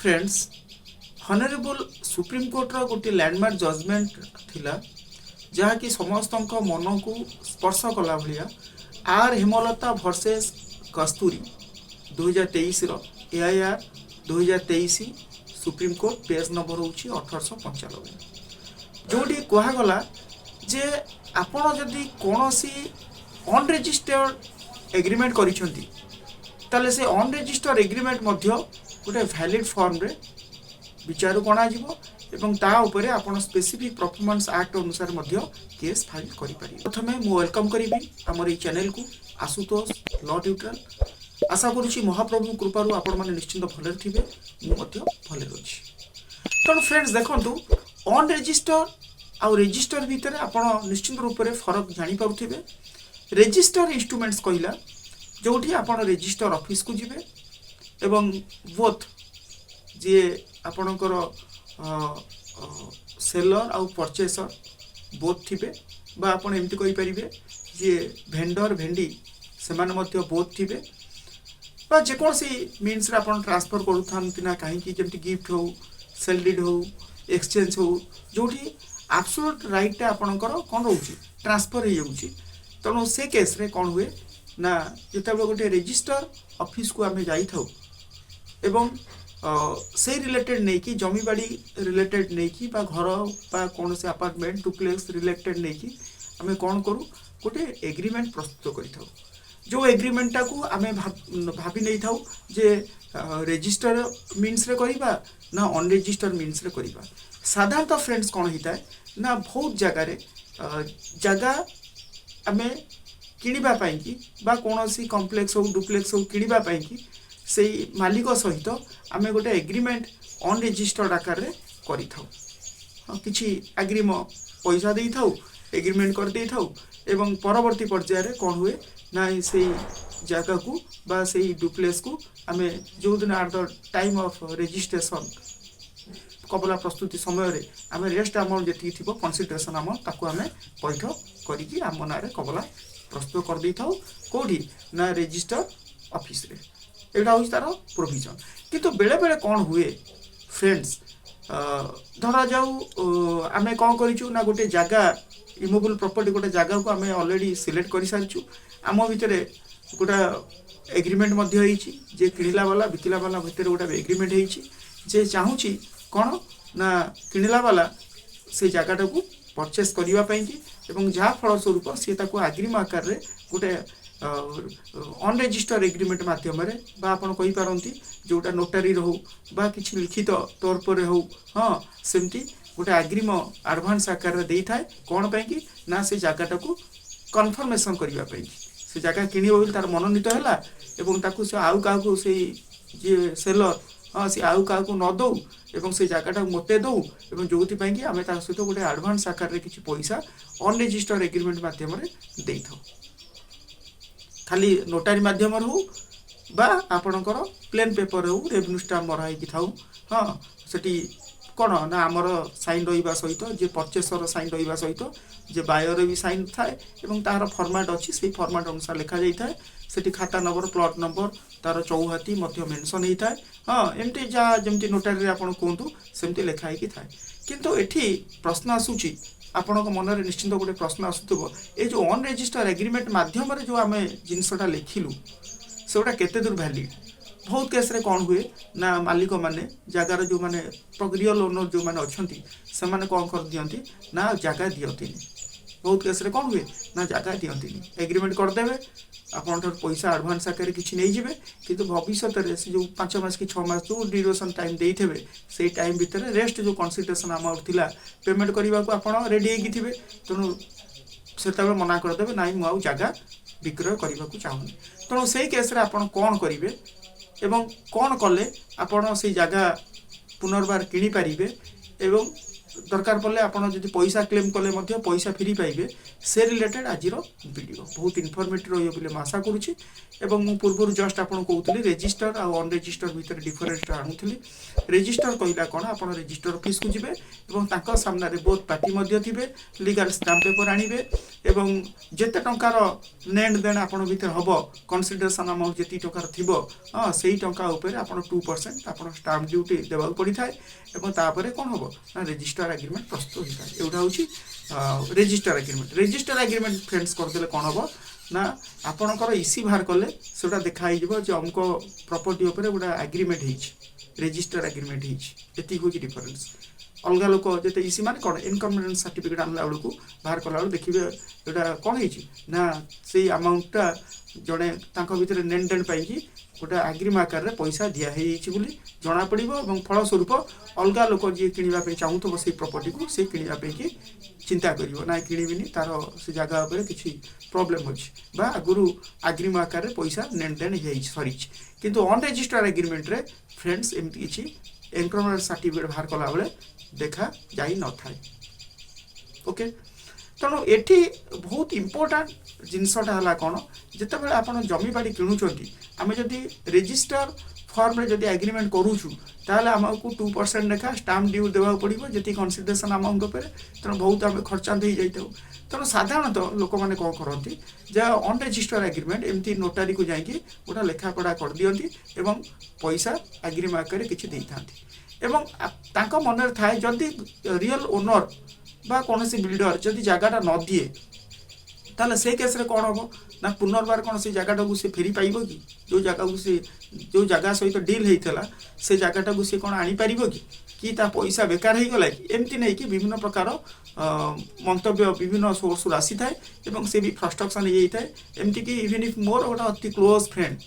Friends honourable supreme court रो गोटे landmark judgement थिला जहाँकि समस्त मन को स्पर्श कला भाया R Hemlata versus Kasturi 2023 AIR 2023 Supreme Court page number हूँ 1895 जोटी कहगला जे आपण जदि कौन सी अनरेजिस्टर्ड एग्रीमेंट करिसेंती ताले से अनरेजिस्टर्ड एग्रीमेंट मध्य गोटे वैलिड फॉर्म रे विचार गणा जीवो एवं ता उपरे आपण स्पेसिफिक परफॉर्मेंस एक्ट अनुसार मध्य केस फाइल करि पारि। प्रथमे मु वेलकम करिबी हमर ई चैनल को आशुतोष लॉ ट्यूटोरियल। आशा करूची महाप्रभु कृपारू आपण माने निश्चिंत भले थिबे मु मध्य भले अछि। तो फ्रेंड्स देखंतु अनरेजिस्टर्ड आ रजिस्टर भितर आपण निश्चिंत रूप रे फरक जानि पाउथिबे। रजिस्टर इंस्ट्रूमेंट्स कहिला जोठी आपण रजिस्टर ऑफिस को जिवे एवं बोथ जे आपणकर सेलर आउ परचेसर बोथ थिबे बा आपण एमती कहि परिबे जे वेंडर वेंडी से माने मध्य बोथ थिबे बा जे कोनसी मीन्स रे आपण ट्रांसफर करूथांती ना काहे कि जेमती गिफ्ट हो सेल डीड हो एक्सचेंज हो जोठी एब्सोल्यूट राइट आपणकर कोन रहउची ट्रांसफर हे जाउची। तनो से केस रे कोन हुए ना जेतेबे गोटे रजिस्टर ऑफिस को आमे जाई थाउ एवं से रिलेटेड नहीं कि जमी बाड़ी रिलेटेड नहीं कि बा घर बा कौन से अपार्टमेंट डुप्लेक्स रिलेटेड नहीं कि आमे कौन करूँ गोटे एग्रीमेंट प्रस्तुत करि थाउ जो एग्रीमेंटा को आमे भाभी नहीं थाउ जे रजिस्टर मीन्स रे करिबा ना अनरजिस्टर्ड मीन्स रे करिबा। साधारणतः फ्रेंड्स कौन होता है ना बहुत जगार जगह आमे किनिबा पाई कि बा कौन कॉम्प्लेक्स हो डुप्लेक्स हो किनिबा पाई कि से मालिक सहित आम गोटे एग्रीमेंट अनरेजिस्टर्ड आकार रे करि थाउ किछि एग्रीम पैसा दे थाउ एग्रीमेंट कर दे थाउ एवं परवर्ती पर्याय रे कोन हुए ना से जगह को बा से डुप्लेक्स को आम जो दिन at the time of registration कबला प्रस्तुति समय रे आम रेस्ट अमाउंट जेति थिबो कंसीडरेशन अमाउंट ताको आम पैठ करिकि आम नारे कबला प्रस्तुत कर दे थाउ कोठी ना रजिस्टर ऑफिस रे एटा हूँ तार प्रोविजन। किंतु बेले बेले कौन हुए फ्रेंड्स धरा जाऊ आमे कौन करिचु ना गोटे जगह इमोबल प्रॉपर्टी गोटे जगह को आमे ऑलरेडी सिलेक्ट कर सारिचु आम भितर गोटा एग्रीमेंट मध्य होईची जे किनिला वाला बिकिला वाला भितर गोटा एग्रीमेंट होईची जे चाहूची कौन ना किनिला वाला से जगह को परचेस करबा पई कि एवं जहा फल स्वरूप से ताको एग्रीम आकार रे गोटे अनरेजिस्टर्ड एग्रीमेंट माध्यम आपड़ कही पारती जोटा नोटारी हो बा किसी लिखित तौर पर हो हाँ सेमती गोटे एग्रीम एडवांस आकार दे थाए कौन पाई कि ना से जगह को कन्फर्मेशन करने से जगह किण तार मनोनीत है एवं ताकू से आउ क्या से जे सेलर हाँ सी आउ क्या न दौ एवं से जगह मते दौ एवं जो कि आम सहित गोटे एडवांस आकार किसी पैसा अनरेजिस्टर्ड एग्रीमेंट माध्यम दे था खाली नोटारी माध्यम हो बा आपणकर प्लेन पेपर हो रेवेन्यू स्टाम्प मराई थाऊ हाँ सेठी कौन ना आमर साइन रहा सहित जे परचेसर साइन रहा सहित जे बायर भी साइन थाए एवं तार फॉर्मेट अच्छी से फॉर्मेट अनुसार लिखा जाए सेठी खाता नंबर प्लॉट नंबर तार चौहाती मध्य मेंशन होता है हाँ एमती जहाँ जमती नोटारी आपन कहतु सेमती लिखाई थाए। किंतु एठी प्रश्न आसूची आपण मन में निश्चिंत गोटे प्रश्न आसुव ये जो अनरेजिस्टर्ड एग्रीमेंट माध्यम जो आम जिनसटा लिखिलु से गोटा केते दूर वैलिड। बहुत केस रे कौन हुए ना मालिक माने जगार जो माने रियल ओनर जो माने अच्छी से माने कौन कर दियंती ना जगह दियंती बहुत केस रे कौन हुए ना जगह दियंती एग्रीमेंट करदेवे आपन पैसा एडवांस आकार किसी नहीं जाए किंतु भविष्य में से जो 5 मास कि 6 मास जो ड्यूरेशन टाइम देते से टाइम भितर रेस्ट जो कंसीडरेशन अमाउंट थिला पेमेंट करने को आप रेडी होगी तेणु से मना करदे ना मुझे जगह विक्रय करने को चाहूनी तेणु से केस आपड़ कौन करेंगे एवं कौन कले आपड़ से जगह पुनर्बार किनी पारिबे एवं दरकार पड़े आपड़ जब पैसा क्लेम कले पैसा फ्री पाइबे से रिलेटेड आज वीडियो बहुत इनफॉर्मेटिव रही बोली आशा करुँची मु पूर्व जस्ट आपको कहूली रेजिस्टर आउ अनरेजिस्टर भितर डिफरेन्स आणुली रेजिस्टर कहला कौन आप रेजिस्टर ऑफिस को जिबे एवं सामने बहुत पार्टी थे लीगल स्टाम्प पेपर आणवे एवं जिते टंकार लेन देन आपण भितर हम कनसीडरेशन अमाउंट जी टंकार थी से टंका उपर आप 2% आप स्टाम्प ड्यूटी देवा पड़ी था कौन हम ना रेजिस्टर एग्रीमेंट प्रस्तुत होता है एटा हूँ रेजिस्टर एग्रीमेंट फ्रेंड्स करदे कौन हम ना आपणकर इसी बाहर कले से देखाई जो अमुक प्रॉपर्टी उपर गोटे एग्रीमेंट रेजिस्टर एग्रीमेंट ये हूँ डिफरेन्स अलग लोक जो इसी मान कौन इनकम्बेरेंस सर्टिफिकेट आनला बेलू बाहर कला देखिए यहाँ कौन ना से अमाउंटा जड़े भर लेन देन पाई गोटे आग्रीम आकार में पैसा दिखाई बोली जना पड़ फलस्वरूप अलग लोक जी कि चाहूब से प्रॉपर्टी को सी कि चिंता कर ना किणविनी तार से जगह उपर किसी प्रॉब्लम अच्छी आगुरी आग्रीम आकार में पैसा लेन देन सरी किंतु अनरेजिस्टर्ड एग्रीमेंट रे फ्रेंड्स एमती किसी इनकम्बेरेंस सर्टिफिकेट बाहर कला बेले देखा जाई न थाए ओके तेणु एठी बहुत इम्पोर्टाट जिनसटा है कौन जिते आप जमी बाड़ी किणुंट आम जदि रेजिस्टर फॉर्म रे जदि एग्रीमेंट करूछु ताहले आमको 2% लेखा स्टाम्प ड्यू देवा पड़ो जी कनसीडरेशन अमाउंट उपर तेणु बहुत आम खर्चांत हो जाता तेणु साधारणतः लोक मैंने कौन करती अनरेजिस्टर्ड एग्रीमेंट एमती नोटारी को जाकि गोटा लेखापढ़ा कर दियंती एवं पैसा एग्रीमेंट आकर किसी दे था एवं तांको मन थाए जदि रियल ओनर बा कौन बिल्डर जदि जगहटा न दिए ताले से केस रे कौन हम ना पुनर्बार कौन से जगहटा को फेरी पाइब कि जो जगह को से जो जगह सहित डील होता से जगहटा को सी कौन आनीपर कि ता पैसा बेकार हो गला कि एमती नहीं कि विभिन्न प्रकार मंतव्य विभिन्न सोर्स आसी थाए से भी फ्रस्ट्रक्शन हो एमती कि इवन इफ मोर गोटे अति क्लोज फ्रेंड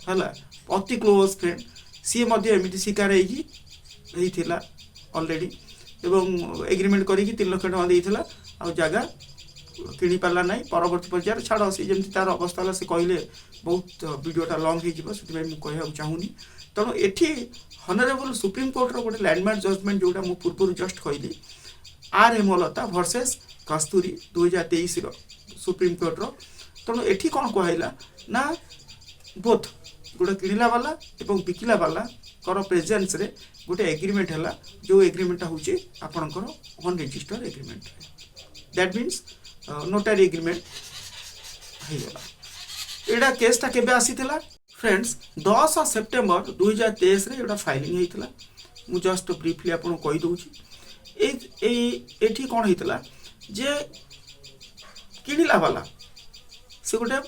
है अति क्लोज फ्रेंड सी एमती शिकार होता अलरेडी एवं एग्रीमेंट करी 3 लाख टका देता आ जगह किणी पारा ना परवर्त पर्यायर छाड़ सी जमी तार अवस्था से कहले बहुत वीडियोटा लंग हो चाहूनी तेणु एटी हनरेबल सुप्रीम कोर्टर गोटे लैंडमार्क जजमेंट जोटा मु पूर्व जस्ट कहली R Hemlata versus Kasturi 2023 Supreme कोर्टर तेणु एटी कौन कहला ना बोथ गोटे किणला वाला और बिकिला वाला कर प्रेजेंस रे गोटे एग्रीमेंट है जो एग्रीमेंटा हूँ आपणकर unregistered agreement that means नोटारी agreement होगा एटा केसटा केबे आसीथिला फ्रेंड्स 10 सेप्टेम्बर 2023 रे एटा फाइलिंग होइथिला मु जस्ट ब्रीफली आपन कहि दउची एठी कोन होइथिला जे किनिला वाला से गोटे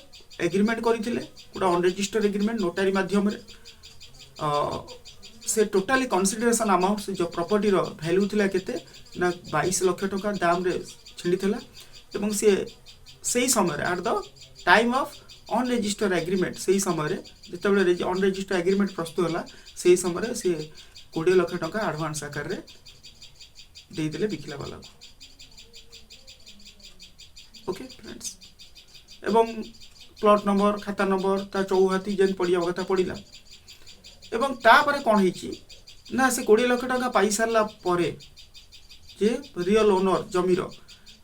एग्रीमेंट करिथिले गोटे अनरेजिस्टर्ड एग्रीमेंट नोटारी माध्यम रे से टोटाली कनसीडरेशन अमाउंट से जो प्रॉपर्टी रो वैल्यू थिला केते ना 22 लाख टका दाम रे छिंडिथिला एवं से समय at the time of unregistered agreement से समय जिते अनरेजिस्टर्ड एग्रीमेंट प्रस्तुत है से समय सी 20 लाख टका एडवांस आकार रे देदेले बिकिला वाला को ओके फ्रेंड्स एवं प्लॉट नंबर खाता नंबर ता चौहाती जेन पड़िया कथा पड़ा एवं तापर कौन होती ना से 20 लाख टका पाई सारा परे जे रियल ओनर जमीर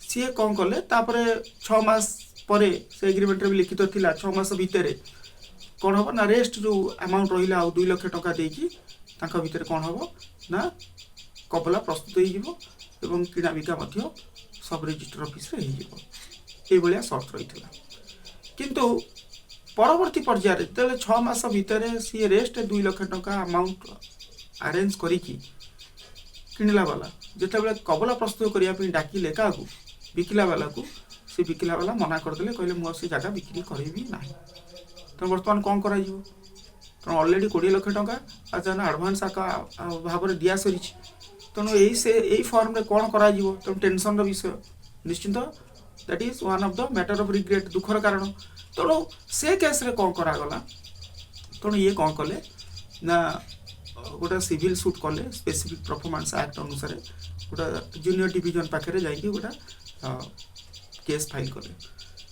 सी कौन कले तापर 6 मास परे से एग्रीमेंट भी लिखित थिला 6 मास भितर कौन हम ना रेस्ट जो अमाउंट रहा 2 लाख टका देकी तांका भितर कौन हम ना कबला प्रस्तुत हो किणा बिका सब रजिस्टर ऑफिस रे हो ये सर्त रही किंतु परवर्ती पर्यायर जो 6 मास भितर सी रेस्ट 2 लाख टका अमाउंट अरेंज करी किणला वाला जिते कबला प्रस्तुत करने डाकिले क्या बिकिला वाला को सी बिकिला वाला मना करदे कहले मो से जगह बिक्री करेबी ना तो बर्तमान कौन कर अलरेडी 20 लाख टका आज एडवांस भाव में दिया सरी तेणु यही फॉर्म रे कौन करा तेणु टेंशन विषय निश्चिंत that is one of the matter of regret दुखर कारण तेणु से केस रे कौन करागला तेणु ये कौन कले ना गोटे सिविल सूट कले स्पेसिफिक परफॉर्मेंस एक्ट अनुसार गोटे जूनियर डिवीजन पाखे जाकि गोटे केस फाइल कले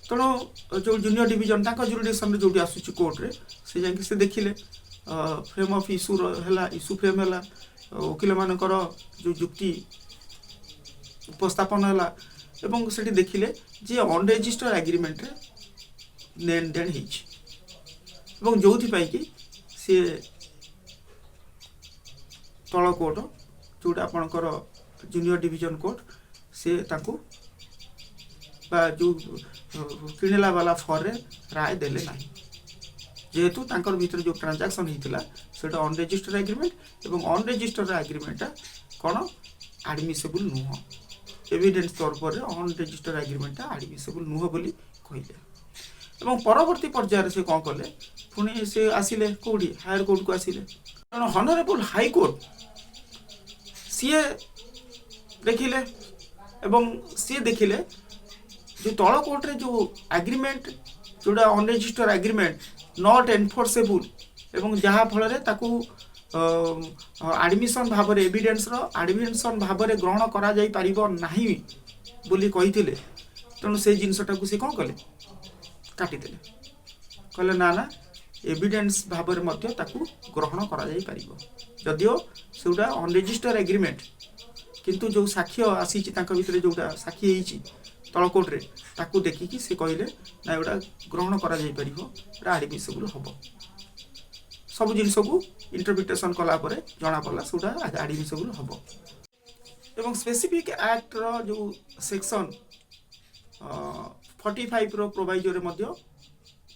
तेणु जो जूनियर डिवीजन जुरिडिक्शन जो आसूँ कोर्ट रे से जाकि से देखिले फ्रेम ऑफ इश्यू है इश्यू फ्रेम है वकिल मानकर जो जुक्ति उपस्थापन है एवं से देखिले जे अनरेजिस्टर्ड एग्रीमेंट रे लेन देन हो जो कि सी तल कोर्ट जोटा आपणकर जूनियर डिवीजन कोर्ट से ताकू जो किणला वाला फर रे राय देले ना जेहेतु तांकर भीतर जो ट्रांजैक्शन होता सेटा अनरेजिस्टर्ड एग्रीमेंट एवं अनरेजिस्टर्ड एग्रीमेंट कौन एडमिसिबल नुह एविडेंस तौर पर अनरेजिस्टर्ड एग्रीमेंट एडमिसिबल नुह बोली कहले एवं परवर्ती पर्यायर से कौन कले पुणी से आसिले कौटी हायर कोर्ट को आसिले तेणु हनरेबल हाई कोर्ट सीए देखिले एवं सी देखिले जो तल कोर्ट रे जो एग्रीमेंट जोड़ा अनरेजिस्टर्ड एग्रीमेंट नॉट एनफोर्सेबल एवं जहाँ फल एडमिशन भाव एविडेंस एडमिशन भाव ग्रहण करा जाई परिबो नाही बोली कहिथिले तेणु से जिनसटा को से कौन कले काटिदेले कहले ना ना एविडेंस भाव ग्रहण करा जाई परिबो जदियो सेउडा अनरेजिस्टर्ड एग्रीमेंट किंतु जो साक्ष्य आसी भीतर जोटा साक्षी होती तल कोर्ट रे ताकू देखिकी से कहले ना एटा ग्रहण करा जाई परिबो एटा एडमिसिबल हबो सब जिनस को इंटरप्रिटेशन कला परे जना पड़ला सेटा एडमिसिबल हबो एवं स्पेसिफिक एक्ट रो जो सेक्शन 45 रो प्रोविजो रे मध्य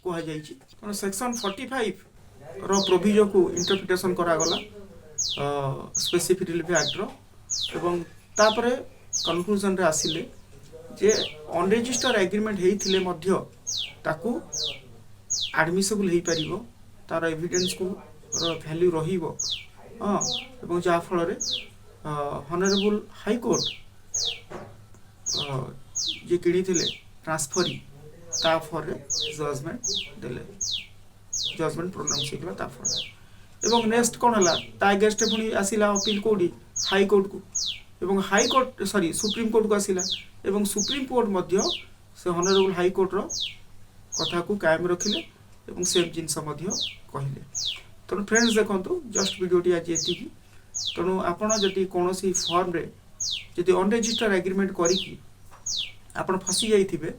कहा जाइछि तो सेक्शन 45 रो प्रोविजो को इंटरप्रिटेशन करा गला स्पेसिफिक रिलीफ एक्ट रो एवं तापरे कंक्लूजन रे आसिले जे अनरेजिस्टर्ड एग्रीमेंट हेइथिले मध्य ताकू एडमिसिबल हेइ परिबो तार एविडेंस को वैल्यू रहिबो एवं जा फल रे हॉनरेबल हाई कोर्ट जे किणी थिले ट्रांसफरी ता फर रे जजमेंट देले जजमेंट प्रोनाउंस हेइला ता फर एवं नेक्स्ट कोन हला ता अगेंस्ट पुनी आसिला अपील कोडी हाई कोर्ट को एवं high court sorry supreme court को आसिला एवं सुप्रीम कोर्ट मध्य से हॉनरेबल हाई कोर्ट रो कथा को कायम रखिले एवं सेम जिनस मध्य कहिले तेणु फ्रेंड्स देखंतु जस्ट वीडियोटी आज एति तेणु आपण जदि कोनोसी फॉर्म रे जदि अनरेजिस्टर्ड एग्रीमेंट करिकी आपण फसी जाइथिबे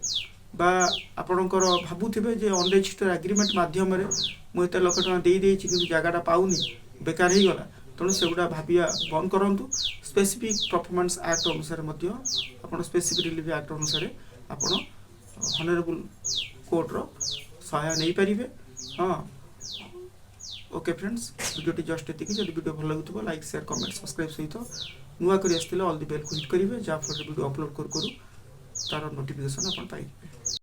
बा आपणकर भाबुथिबे जे अनरेजिस्टर्ड एग्रीमेंट माध्यम रे मु एते लाख टका देई देइछि किंतु जगाटा पाउनी बेकार हे गला तेणु सेगुड़ा भाविया बंद करूँ स्पेसिफिक परफॉर्मेंस एक्ट अनुसार आप स्पेसिफिक रिलीफ एक्ट अनुसार आप हॉनरेबल कोर्ट रो सहाय नहीं पारे हाँ ओके फ्रेंड्स वीडियो जस्ट एति जब वीडियो भल लगुव लाइक शेयर कमेंट सब्सक्राइब सहित नुआ कर ऑल द बेल क्लिक करेंगे जहाँफल वीडियो अपलोड करूँ तार नोटिफिकेशन आप पाइबे।